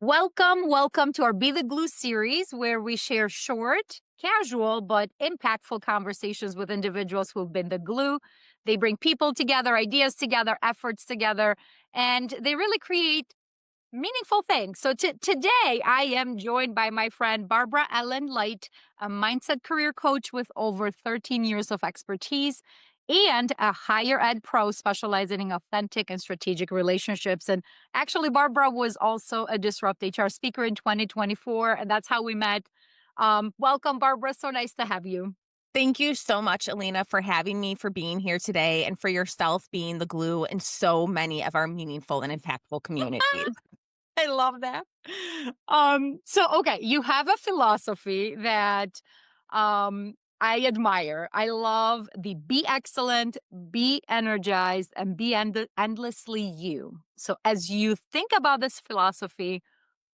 Welcome to our Be the Glue series, where we share short, casual, but impactful conversations with individuals who've been the glue. They bring people together, ideas together, efforts together, and they really create meaningful things. So today, I am joined by my friend Barbara Ellen Leicht, a mindset career coach with over 13 years of expertise and a higher ed pro specializing in authentic and strategic relationships. And actually, Barbara was also a Disrupt HR speaker in 2024, and that's how we met. Welcome, Barbara. So nice to have you. Thank you so much, Alina, for having me, for being here today, and for yourself being the glue in so many of our meaningful and impactful communities. I love that. Okay, you have a philosophy that I admire. I love the be excellent, be energized, and be endlessly you. So, as you think about this philosophy,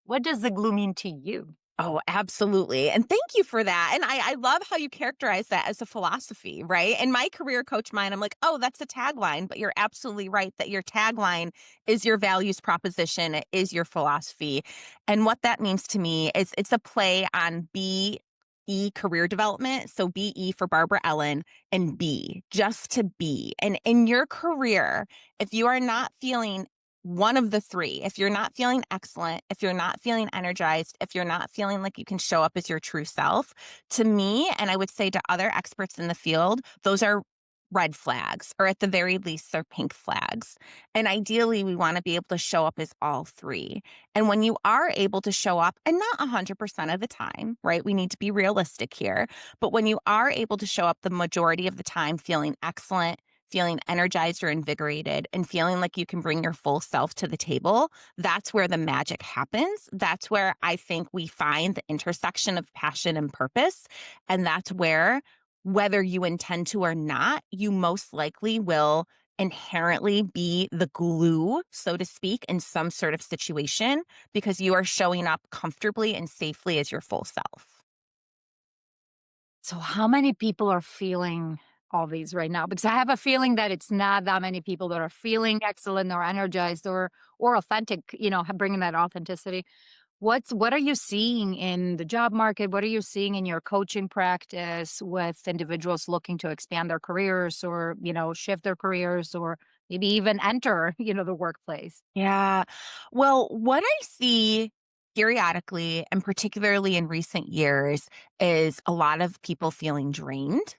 what does the glue mean to you? Oh, absolutely. And thank you for that. And I love how you characterize that as a philosophy, right? In my career coach mind, I'm like, oh, that's a tagline. But you're absolutely right that your tagline is your values proposition, it is your philosophy. And what that means to me is it's a play on BE career development. So BE for Barbara Ellen and B, just to be. And in your career, if you are not feeling one of the three, if you're not feeling excellent, if you're not feeling energized, if you're not feeling like you can show up as your true self, to me, and I would say to other experts in the field, those are red flags, or at the very least, they're pink flags. And ideally, we want to be able to show up as all three. And when you are able to show up, and not 100% of the time, right? We need to be realistic here. But when you are able to show up the majority of the time feeling excellent, feeling energized or invigorated, and feeling like you can bring your full self to the table, that's where the magic happens. That's where I think we find the intersection of passion and purpose. And that's where, whether you intend to or not, you most likely will inherently be the glue, so to speak, in some sort of situation because you are showing up comfortably and safely as your full self. So, how many people are feeling all these right now? Because I have a feeling that it's not that many people that are feeling excellent or energized or authentic. Bringing that authenticity. What are you seeing in the job market? What are you seeing in your coaching practice with individuals looking to expand their careers or shift their careers or maybe even enter the workplace? Yeah. Well, what I see periodically, and particularly in recent years, is a lot of people feeling drained.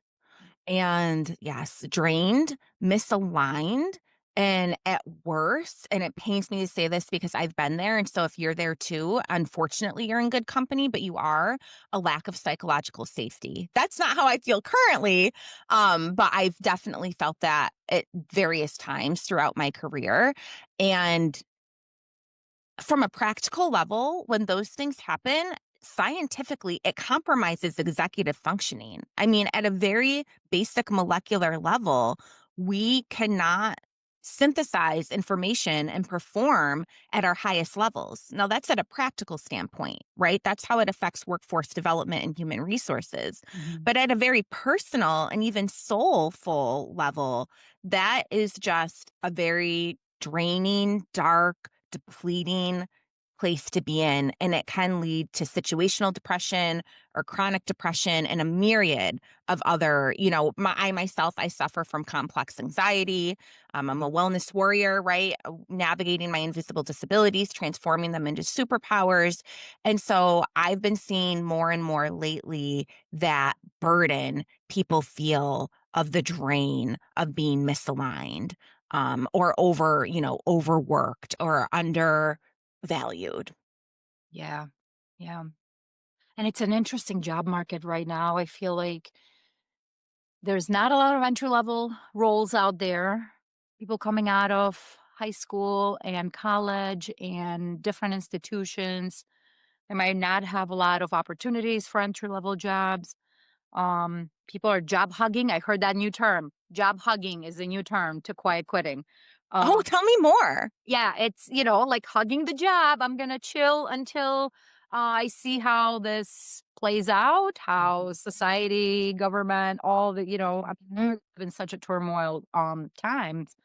And yes, drained, misaligned, and at worst, and it pains me to say this because I've been there. And so if you're there too, unfortunately, you're in good company, but you are a lack of psychological safety. That's not how I feel currently. But I've definitely felt that at various times throughout my career. And from a practical level, when those things happen, scientifically, it compromises executive functioning. I mean, at a very basic molecular level, we cannot synthesize information and perform at our highest levels. Now, that's at a practical standpoint, right? That's how it affects workforce development and human resources. Mhm. But at a very personal and even soulful level, that is just a very draining, dark, depleting place to be in. And it can lead to situational depression or chronic depression and a myriad of other, I myself, I suffer from complex anxiety. I'm a wellness warrior, right? Navigating my invisible disabilities, transforming them into superpowers. And so I've been seeing more and more lately that burden people feel of the drain of being misaligned or overworked or undervalued. Yeah. Yeah. And it's an interesting job market right now. I feel like there's not a lot of entry level roles out there. People coming out of high school and college and different institutions. They might not have a lot of opportunities for entry level jobs. People are job hugging. I heard that new term. Job hugging is a new term to quiet quitting. Oh, Um, tell me more. yeah, it's, like hugging the job. I'm going to chill until I see how this plays out, how society, government, all the, I'm in such a turmoil times.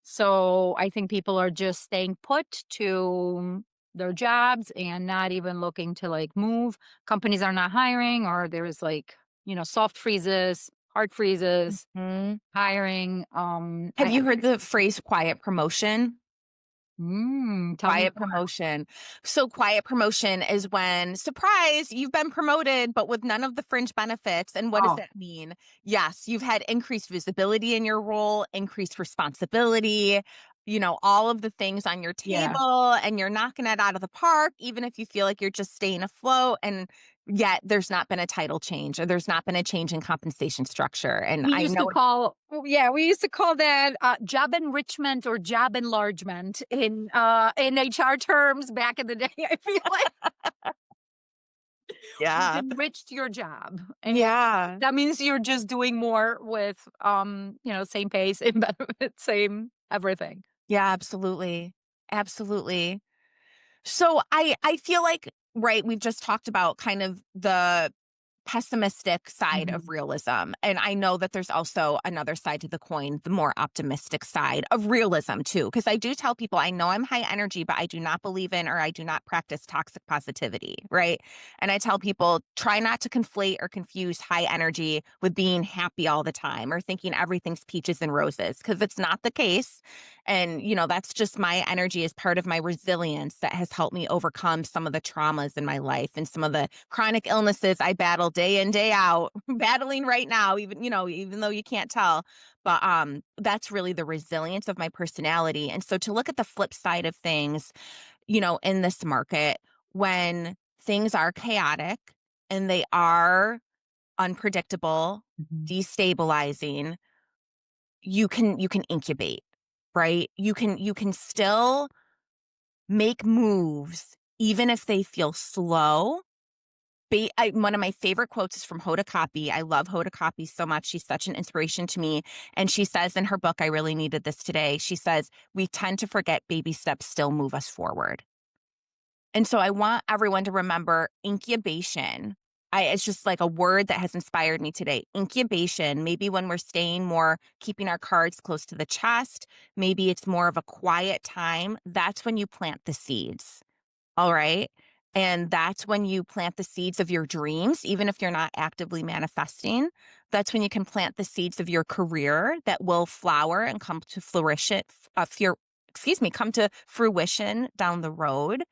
So I think people are just staying put to their jobs and not even looking to like move. Companies are not hiring, or there's like, soft freezes, hard freezes, Mhm. hiring. Have you heard the phrase quiet promotion? Tell me Quiet more. promotion. So quiet promotion is when, surprise, you've been promoted, but with none of the fringe benefits. And what does Oh, that mean? Yes, you've had increased visibility in your role, increased responsibility, all of the things on your yeah. table, and you're knocking it out of the park, even if you feel like you're just staying afloat. And yet there's not been a title change or there's not been a change in compensation structure. And We I used to know, call yeah, we used to call that, job enrichment or job enlargement in HR terms back in the day, I feel like. We've yeah, enriched your job, and yeah, that means you're just doing more with, same pay, same benefits, same everything. yeah, absolutely. Absolutely. So I feel like, right, we've just talked about kind of the pessimistic side of Mhm. realism. And I know that there's also another side to the coin, the more optimistic side of realism too. Because I do tell people I know I'm high energy, but I do not believe in or I do not practice toxic positivity, right? And I tell people try not to conflate or confuse high energy with being happy all the time or thinking everything's peaches and roses, because it's not the case. And, that's just my energy as part of my resilience that has helped me overcome some of the traumas in my life and some of the chronic illnesses I battle day in, day out, battling right now, even though you can't tell. But that's really the resilience of my personality. And so to look at the flip side of things, in this market, when things are chaotic and they are unpredictable, Mhm. destabilizing, you can incubate, right? You can still make moves even if they feel slow. One of my favorite quotes is from Hoda Kotb. I love Hoda Kotb so much. She's such an inspiration to me. And she says in her book, I really needed this today. She says, we tend to forget baby steps still move us forward. And so I want everyone to remember incubation. It's just like a word that has inspired me today. Incubation, maybe when we're staying more, keeping our cards close to the chest, maybe it's more of a quiet time. That's when you plant the seeds. All right. And that's when you plant the seeds of your dreams, even if you're not actively manifesting. That's when you can plant the seeds of your career that will flower and come to flourish come to fruition down the road.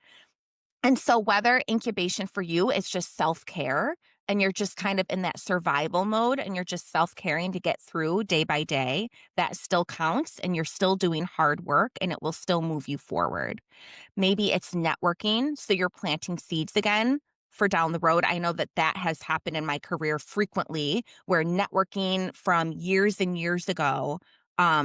And so, whether incubation for you is just self care and you're just kind of in that survival mode and you're just self caring to get through day by day, that still counts and you're still doing hard work and it will still move you forward. Maybe it's networking. So you're planting seeds again for down the road. I know that that has happened in my career frequently, where networking from years and years ago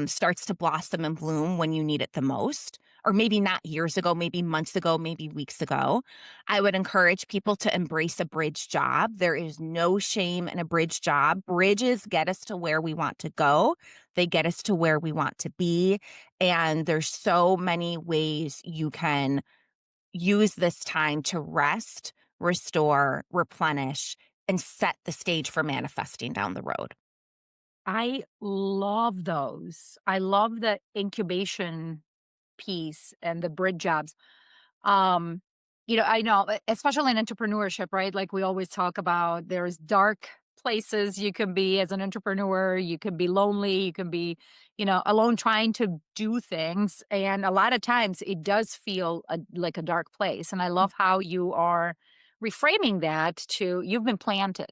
starts to blossom and bloom when you need it the most. Or maybe not years ago, maybe months ago, maybe weeks ago. I would encourage people to embrace a bridge job. There is no shame in a bridge job. Bridges get us to where we want to go, they get us to where we want to be. And there's so many ways you can use this time to rest, restore, replenish, and set the stage for manifesting down the road. I love those. I love the incubation piece and the bridge jobs. Um, I know, especially in entrepreneurship, right? Like we always talk about, there's dark places you can be as an entrepreneur. You can be lonely. You can be, alone trying to do things. And a lot of times it does feel like a dark place. And I love how you are reframing that to you've been planted.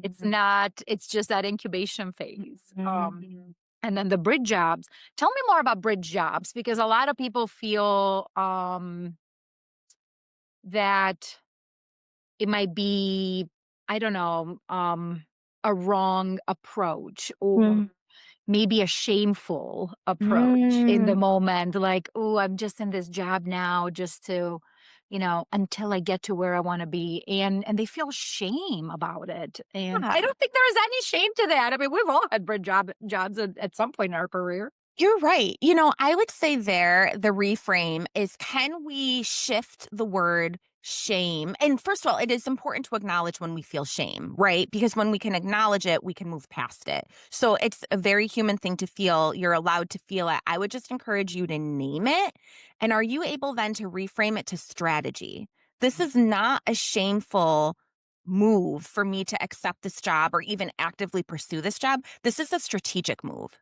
It's Mhm. not, it's just that incubation phase. Mhm. And then the bridge jobs. Tell me more about bridge jobs because a lot of people feel that it might be, I don't know, a wrong approach or Mhm. maybe a shameful approach in the Mhm. moment. Like, oh, I'm just in this job now just to, until I get to where I want to be. And they feel shame about it. And I Yeah. don't think there is any shame to that. I mean, we've all had jobs at some point in our career. You're right. I would say there, the reframe is, can we shift the word Shame. And first of all, it is important to acknowledge when we feel shame, right? Because when we can acknowledge it, we can move past it. So it's a very human thing to feel. You're allowed to feel it. I would just encourage you to name it. And are you able then to reframe it to strategy? This is not a shameful move for me to accept this job or even actively pursue this job. This is a strategic move.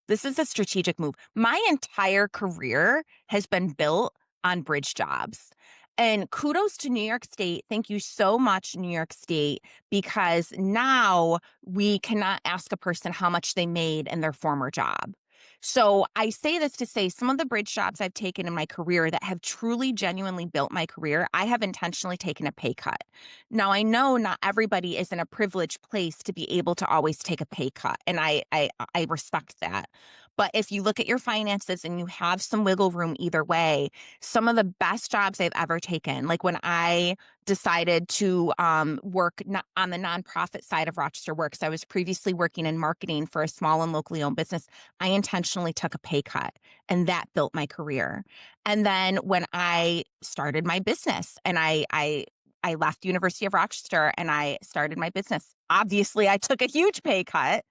This is a strategic move. My entire career has been built on bridge jobs. And kudos to New York State. Thank you so much, New York State, because now we cannot ask a person how much they made in their former job. So I say this to say some of the bridge jobs I've taken in my career that have truly, genuinely built my career, I have intentionally taken a pay cut. Now, I know not everybody is in a privileged place to be able to always take a pay cut, and I respect that. But if you look at your finances and you have some wiggle room either way, some of the best jobs I've ever taken, like when I decided to work on the nonprofit side of Rochester Works, I was previously working in marketing for a small and locally owned business. I intentionally took a pay cut, and that built my career. And then when I started my business and I left the University of Rochester and I started my business. Obviously, I took a huge pay cut.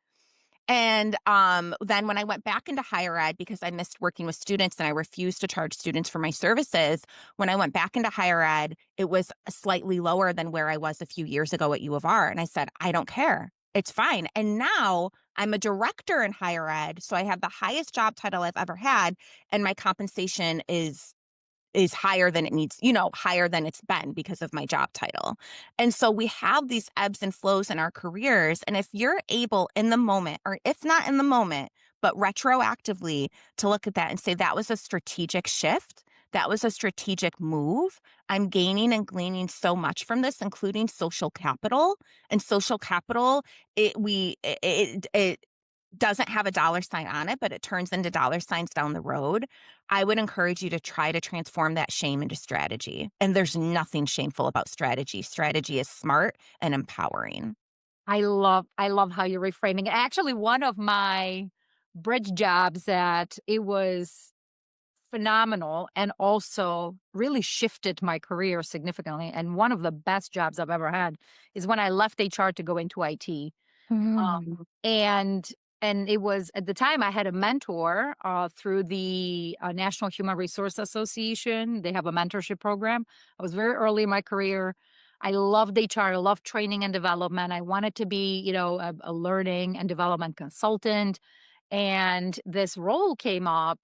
And then when I went back into higher ed, because I missed working with students and I refused to charge students for my services, when I went back into higher ed, it was slightly lower than where I was a few years ago at U of R. And I said, I don't care. It's fine. And now I'm a director in higher ed. So I have the highest job title I've ever had. And my compensation is higher than it needs, higher than it's been because of my job title. And so we have these ebbs and flows in our careers. And if you're able in the moment, or if not in the moment, but retroactively to look at that and say that was a strategic shift, that was a strategic move. I'm gaining and gleaning so much from this, including social capital. And social capital, it doesn't have a dollar sign on it, but it turns into dollar signs down the road. I would encourage you to try to transform that shame into strategy. And there's nothing shameful about strategy. Strategy is smart and empowering. I love how you're reframing it. Actually, one of my bridge jobs that it was phenomenal and also really shifted my career significantly. And one of the best jobs I've ever had is when I left HR to go into IT. Mm. And it was at the time I had a mentor through the National Human Resource Association. They have a mentorship program. I was very early in my career. I loved HR. I loved training and development. I wanted to be, a learning and development consultant. And this role came up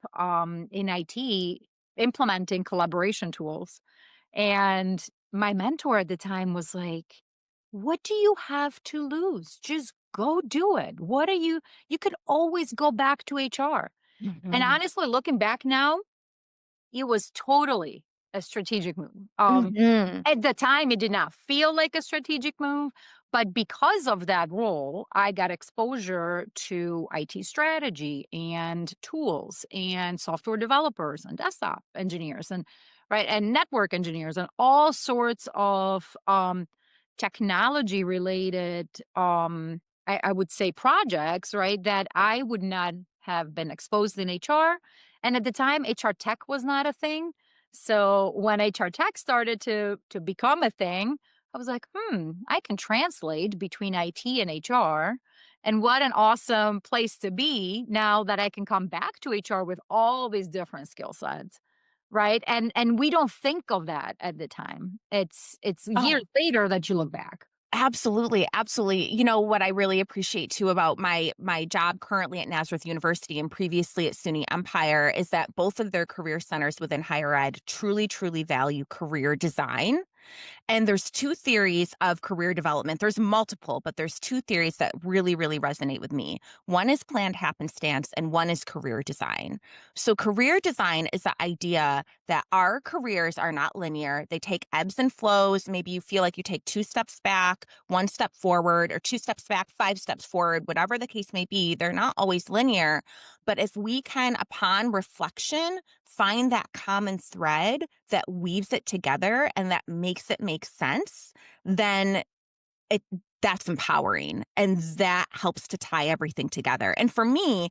in IT, implementing collaboration tools. And my mentor at the time was like, "What do you have to lose? Just go do it. You could always go back to HR." And Mhm. honestly, looking back now, it was totally a strategic move. Mhm. At the time, it did not feel like a strategic move, but because of that role, I got exposure to IT strategy and tools and software developers and desktop engineers and right and network engineers and all sorts of technology related I would say projects, right, that I would not have been exposed in HR. And at the time, HR tech was not a thing. So when HR tech started to become a thing, I was like, I can translate between IT and HR. And what an awesome place to be now that I can come back to HR with all these different skill sets. Right. And we don't think of that at the time. It's years Oh, later that you look back. absolutely, absolutely. You know what I really appreciate too about my job currently at Nazareth University and previously at SUNY Empire is that both of their career centers within higher ed truly, truly value career design. And there's two theories of career development. There's multiple, but there's two theories that really, really resonate with me. One is planned happenstance, and one is career design. So, career design is the idea that our careers are not linear. They take ebbs and flows. Maybe you feel like you take two steps back, one step forward, or two steps back, five steps forward, whatever the case may be. They're not always linear. But if we can, upon reflection, find that common thread that weaves it together and that makes it make sense, then it that's empowering. And that helps to tie everything together. And for me,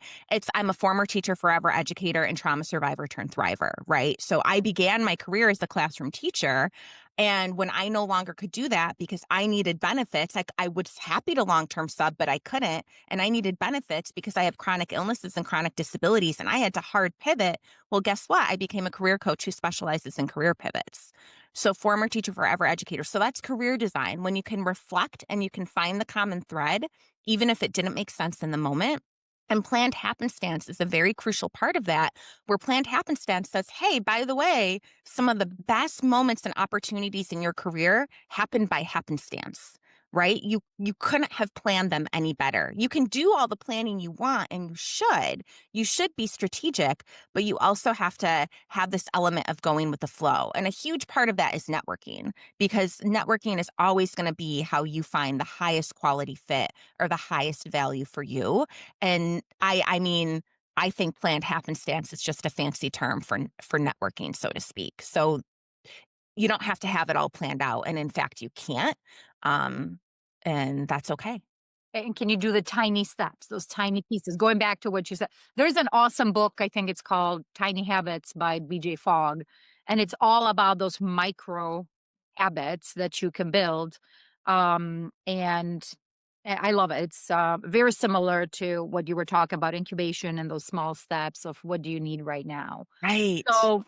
I'm a former teacher, forever educator, and trauma survivor turned thriver, right? So I began my career as a classroom teacher. And when I no longer could do that because I needed benefits, like I was happy to long term sub, but I couldn't. And I needed benefits because I have chronic illnesses and chronic disabilities. And I had to hard pivot. Well, guess what? I became a career coach who specializes in career pivots. So, former teacher, forever educator. So, that's career design when you can reflect and you can find the common thread, even if it didn't make sense in the moment. And planned happenstance is a very crucial part of that, where planned happenstance says, hey, by the way, some of the best moments and opportunities in your career happened by happenstance. Right? You couldn't have planned them any better. You can do all the planning you want and you should. You should be strategic, but you also have to have this element of going with the flow. And a huge part of that is networking, because networking is always going to be how you find the highest quality fit or the highest value for you. And I mean, I think planned happenstance is just a fancy term for networking, so to speak. So you don't have to have it all planned out, and in fact, you can't. Um, and that's okay. And can you do the tiny steps, those tiny pieces? Going back to what you said, there's an awesome book, I think it's called Tiny Habits by BJ Fogg, and it's all about those micro habits that you can build. And I love it. It's very similar to what you were talking about incubation and those small steps of what do you need right now. Right. So,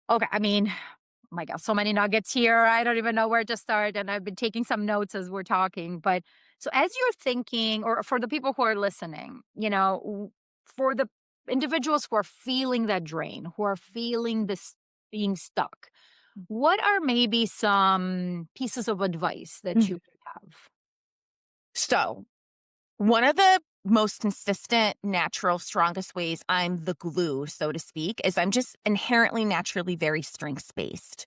okay, I mean, oh my God, so many nuggets here. I don't even know where to start. And I've been taking some notes as we're talking. But so as you're thinking, or for the people who are listening, for the individuals who are feeling that drain, who are feeling this being stuck, what are maybe some pieces of advice that Mm. you would have? So, one of the most consistent, natural, strongest ways I'm the glue, so to speak, is I'm just inherently, naturally very strengths based.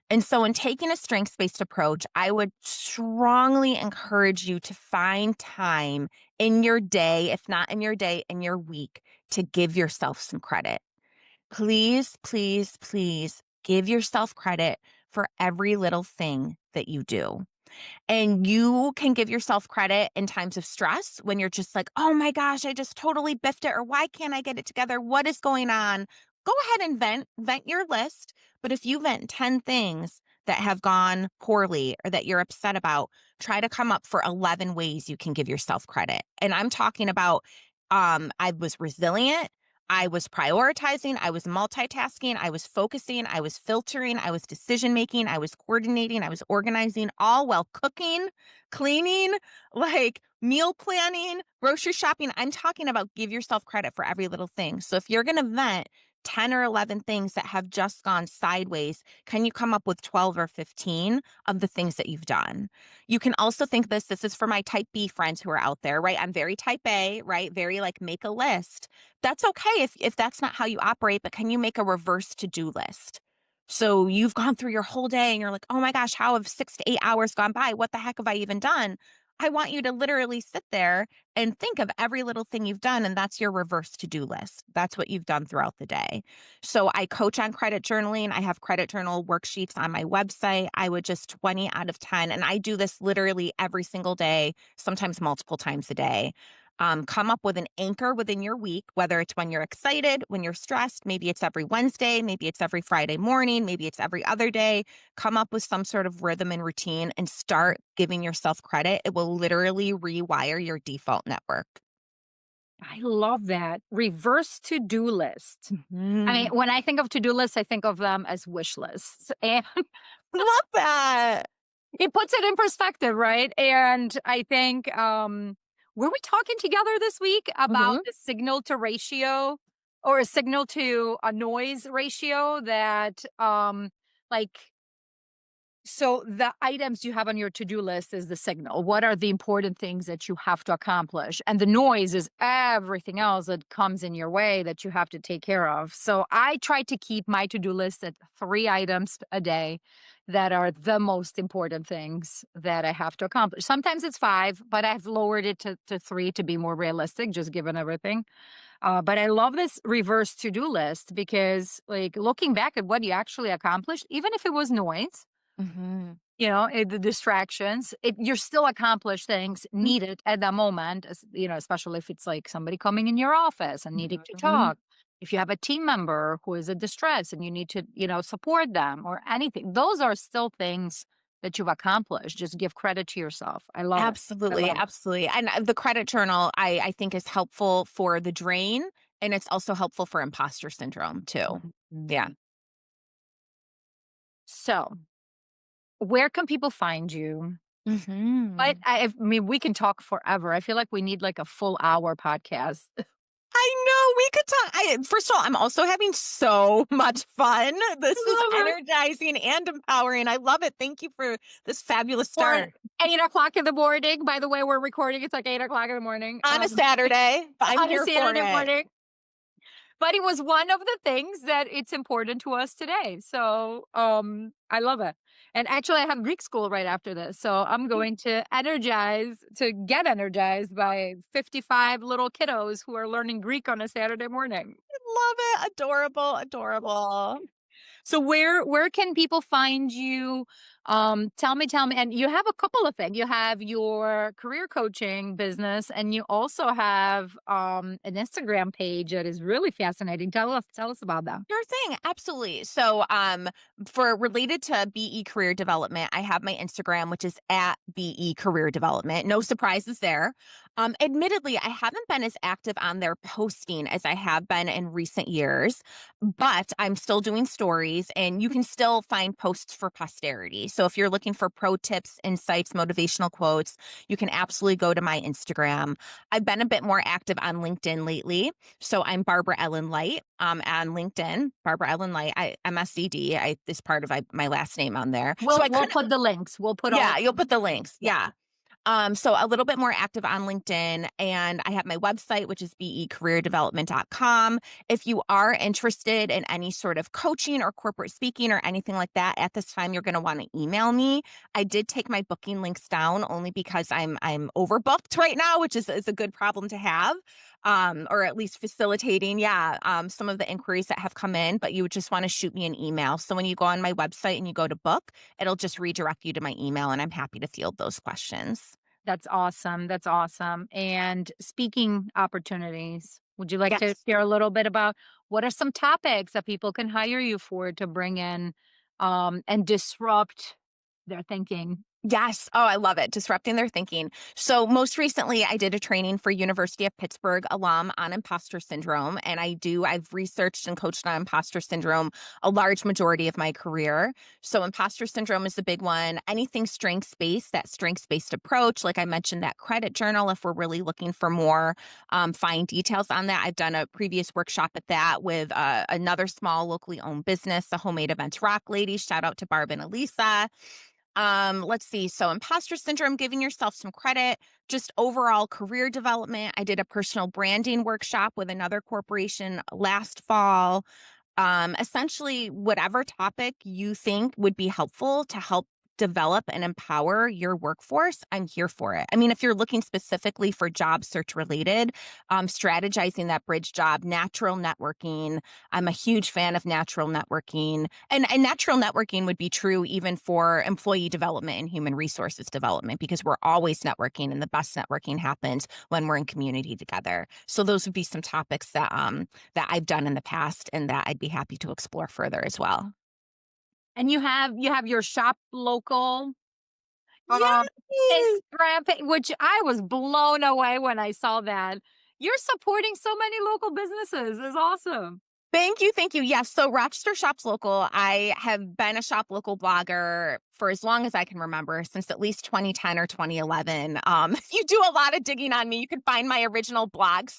And so, in taking a strengths based approach, I would strongly encourage you to find time in your day, if not in your day, in your week, to give yourself some credit. Please, please, please give yourself credit for every little thing that you do. And you can give yourself credit in times of stress when you're just like, oh my gosh, I just totally biffed it. Or why can't I get it together? What is going on? Go ahead and vent your list. But if you vent 10 things that have gone poorly or that you're upset about, try to come up for 11 ways you can give yourself credit. And I'm talking about, I was resilient. I was prioritizing, I was multitasking, I was focusing, I was filtering, I was decision making, I was coordinating, I was organizing, all while cooking, cleaning, like meal planning, grocery shopping. I'm talking about give yourself credit for every little thing. So if you're going to vent 10 or 11 things that have just gone sideways, can you come up with 12 or 15 of the things that you've done? You can also think this is for my type B friends who are out there, right? I'm very type A, right? Very like make a list. That's okay if that's not how you operate, but can you make a reverse to-do list? So you've gone through your whole day and you're like, oh my gosh, how have 6 to 8 hours gone by? What the heck have I even done? I want you to literally sit there and think of every little thing you've done, and that's your reverse to-do list. That's what you've done throughout the day. So I coach on credit journaling. I have credit journal worksheets on my website. I would just 20 out of 10. And I do this literally every single day, sometimes multiple times a day. Come up with an anchor within your week, whether it's when you're excited, when you're stressed, maybe it's every Wednesday, maybe it's every Friday morning, maybe it's every other day. Come up with some sort of rhythm and routine and start giving yourself credit. It will literally rewire your default network. I love that. Reverse to-do list. I mean, Mhm. when I think of to-do lists, I think of them as wish lists. And Love that. it puts it in perspective, right? And I think, were we talking together this week about Mhm. the signal to ratio or a signal to a noise ratio that, like, so the items you have on your to-do list is the signal. What are the important things that you have to accomplish? And the noise is everything else that comes in your way that you have to take care of. So I try to keep my to-do list at 3 items a day that are the most important things that I have to accomplish. Sometimes it's five, but I've lowered it to three to be more realistic, just given everything. But I love this reverse to-do list because, like, looking back at what you actually accomplished, even if it was noise, Mhm. the distractions, you're still accomplish things needed at that moment, especially if it's like somebody coming in your office and needing to Mhm. talk. If you have a team member who is in distress and you need to, support them or anything, those are still things that you've accomplished. Just give credit to yourself. I love it. I Absolutely, love it. absolutely, and, the credit journal, I think is helpful for the drain, and it's also helpful for imposter syndrome too. Mhm. Yeah. So, where can people find you? But Mhm. I mean, we can talk forever. I feel like we need like a full hour podcast. I know, we could talk first of all, I'm also having so much fun. This is I love it. energizing and empowering. I love it. Thank you for this fabulous Or start 8 o'clock in the morning. By the way, we're recording. It's like 8 o'clock in the morning on a Saturday, but I'm on a here for Saturday it. morning. But it was one of the things that it's important to us today. So I love it. And actually, I have Greek school right after this. So I'm going to get energized by 55 little kiddos who are learning Greek on a Saturday morning. Love it. Adorable, adorable. So where can people find you? Tell me, and you have a couple of things. You have your career coaching business, and you also have an Instagram page that is really fascinating. Tell us about that. Sure thing. Absolutely. So, for related to BE career development, I have my Instagram, which is at BE career development. No surprises there. Admittedly, I haven't been as active on there posting as I have been in recent years, but I'm still doing stories and you can still find posts for posterity. So if you're looking for pro tips, insights, motivational quotes, you can absolutely go to my Instagram. I've been a bit more active on LinkedIn lately. So I'm Barbara Ellen Leicht on LinkedIn. Barbara Ellen Leicht. I MSCD. I is part of my last name on there. So I We'll couldn't. put the links. We'll put all. Yeah, you'll put the links. Yeah. Yeah. So a little bit more active on LinkedIn, and I have my website, which is becareerdevelopment.com. If you are interested in any sort of coaching or corporate speaking or anything like that, at this time, you're going to want to email me. I did take my booking links down only because I'm overbooked right now, which is a good problem to have. Or at least facilitating, yeah, some of the inquiries that have come in, but you would just want to shoot me an email. So when you go on my website and you go to book, it'll just redirect you to my email, and I'm happy to field those questions. That's awesome. That's awesome. And speaking opportunities, would you like to Yes. share a little bit about what are some topics that people can hire you for to bring in and disrupt their thinking? Yes. Oh, I love it. Disrupting their thinking. So most recently I did a training for University of Pittsburgh alum on imposter syndrome. And I've researched and coached on imposter syndrome a large majority of my career. So imposter syndrome is the big one. Anything strengths-based, that strengths-based approach, like I mentioned, that credit journal, if we're really looking for more fine details on that. I've done a previous workshop at that with another small locally owned business, the Homemade Events Rock Ladies. Shout out to Barb and Elisa. Let's see. So imposter syndrome, giving yourself some credit, just overall career development. I did a personal branding workshop with another corporation last fall. Essentially, whatever topic you think would be helpful to help develop and empower your workforce, I'm here for it. I mean, if you're looking specifically for job search related, strategizing that bridge job, natural networking. I'm a huge fan of natural networking. And natural networking would be true even for employee development and human resources development because we're always networking and the best networking happens when we're in community together. So those would be some topics that I've done in the past and that I'd be happy to explore further as well. And you have your shop local um Yay! Instagram page, which I was blown away when I saw that. You're supporting so many local businesses. It's awesome. Thank you. Thank you. Yes. So Rochester Shops Local, I have been a shop local blogger for as long as I can remember, since at least 2010 or 2011. If you do a lot of digging on me, you can find my original blog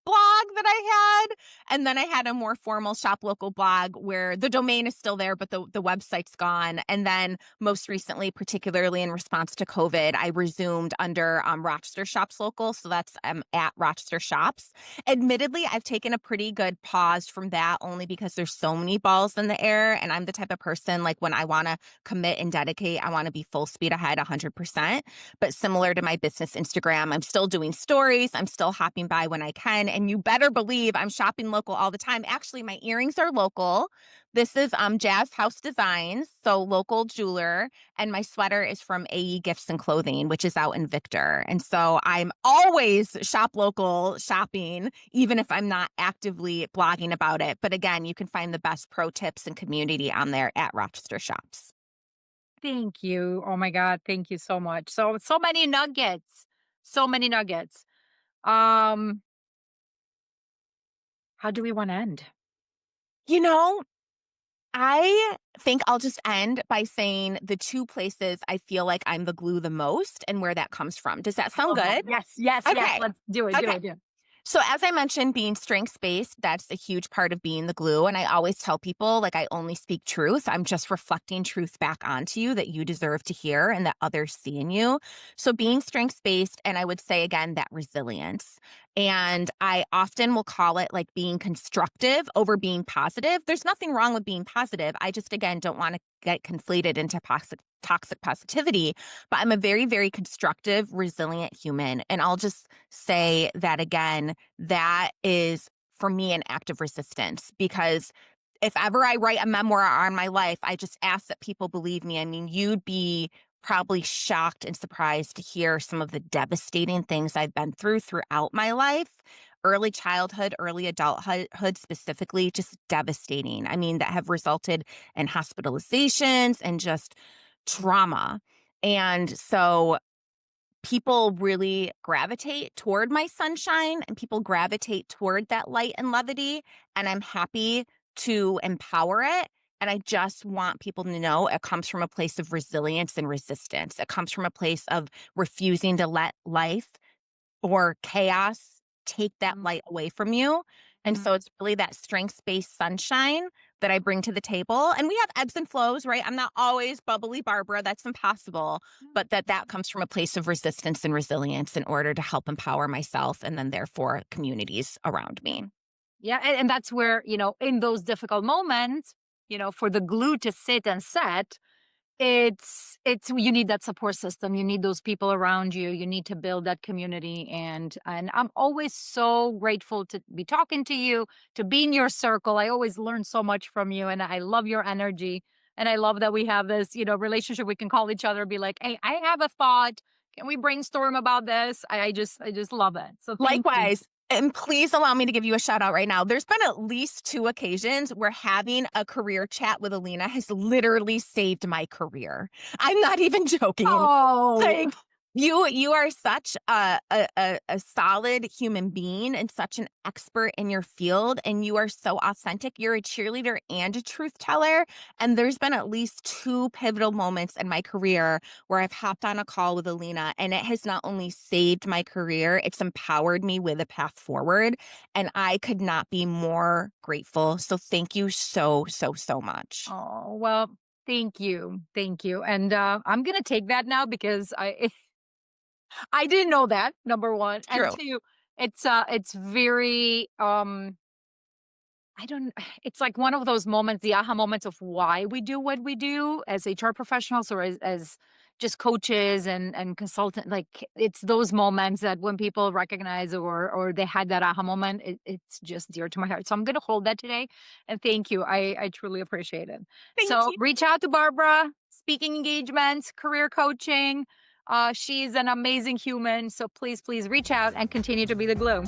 that I had. And then I had a more formal shop local blog where the domain is still there, but the website's gone. And then most recently, particularly in response to COVID, I resumed under Rochester Shops Local. So that's at Rochester Shops. Admittedly, I've taken a pretty good pause from that only because there's so many balls in the air. And I'm the type of person like when I want to commit and dedicate, I want to be full speed ahead 100%. But similar to my business Instagram, I'm still doing stories. I'm still hopping by when I can and you better believe I'm shopping local all the time. Actually, my earrings are local. This is Jazz House Designs, so local jeweler, and my sweater is from AE Gifts and Clothing, which is out in Victor. And so I'm always shop local shopping, even if I'm not actively blogging about it. But again, you can find the best pro tips and community on there at Rochester Shops. Thank you. Oh my God. Thank you so much. So many nuggets. So many nuggets. Um, how do we want to end? You know, I think I'll just end by saying the two places I feel like I'm the glue the most and where that comes from. Does that I sound love that. good? Yes, yes, yes. Okay. Let's do it. Do Okay. it. Do it. So as I mentioned, being strengths based, that's a huge part of being the glue. And I always tell people, like, I only speak truth. I'm just reflecting truth back onto you that you deserve to hear and that others see in you. So being strengths based, and I would say again, that resilience. And I often will call it like being constructive over being positive. There's nothing wrong with being positive. I just, again, don't want to get conflated into toxic positivity, but I'm a very, very constructive, resilient human. And I'll just say that again, that is for me an act of resistance because if ever I write a memoir on my life, I just ask that people believe me. I mean, you'd be probably shocked and surprised to hear some of the devastating things I've been throughout my life. Early childhood, early adulthood specifically, just devastating. I mean, that have resulted in hospitalizations and just trauma. And so people really gravitate toward my sunshine and people gravitate toward that light and levity. And I'm happy to empower it. And I just want people to know it comes from a place of resilience and resistance. It comes from a place of refusing to let life or chaos take that Mhm, light away from you. And mhm, so it's really that strengths-based sunshine that I bring to the table. And we have ebbs and flows, right? I'm not always bubbly Barbara. That's impossible. But that mhm. comes from a place of resistance and resilience in order to help empower myself and then therefore communities around me. Yeah, and that's where, in those difficult moments, for the glue to sit and set, it's you need that support system. You need those people around you. You need to build that community. And I'm always so grateful to be talking to you, to be in your circle. I always learn so much from you, and I love your energy. And I love that we have this, relationship. We can call each other, be like, "Hey, I have a thought. Can we brainstorm about this?" I just love it. So thank you. Likewise. And please allow me to give you a shout out right now. There's been at least two occasions where having a career chat with Alina has literally saved my career. I'm not even joking. Oh, Like you are such a solid human being and such an expert in your field, and you are so authentic. You're a cheerleader and a truth teller. And there's been at least two pivotal moments in my career where I've hopped on a call with Alina, and it has not only saved my career, it's empowered me with a path forward. And I could not be more grateful. So thank you so, so, so much. oh, well, thank you. Thank you. And I'm gonna take that now because I didn't know that, number one. And True. two, it's very I don't it's like one of those moments, the aha moments of why we do what we do as HR professionals or as just coaches and consultant. Like it's those moments that when people recognize or they had that aha moment, it's just dear to my heart. So I'm gonna hold that today and thank you. I truly appreciate it. Thank So you. reach out to Barbara, speaking engagements, career coaching. She's an amazing human. So please, please reach out and continue to be the glue.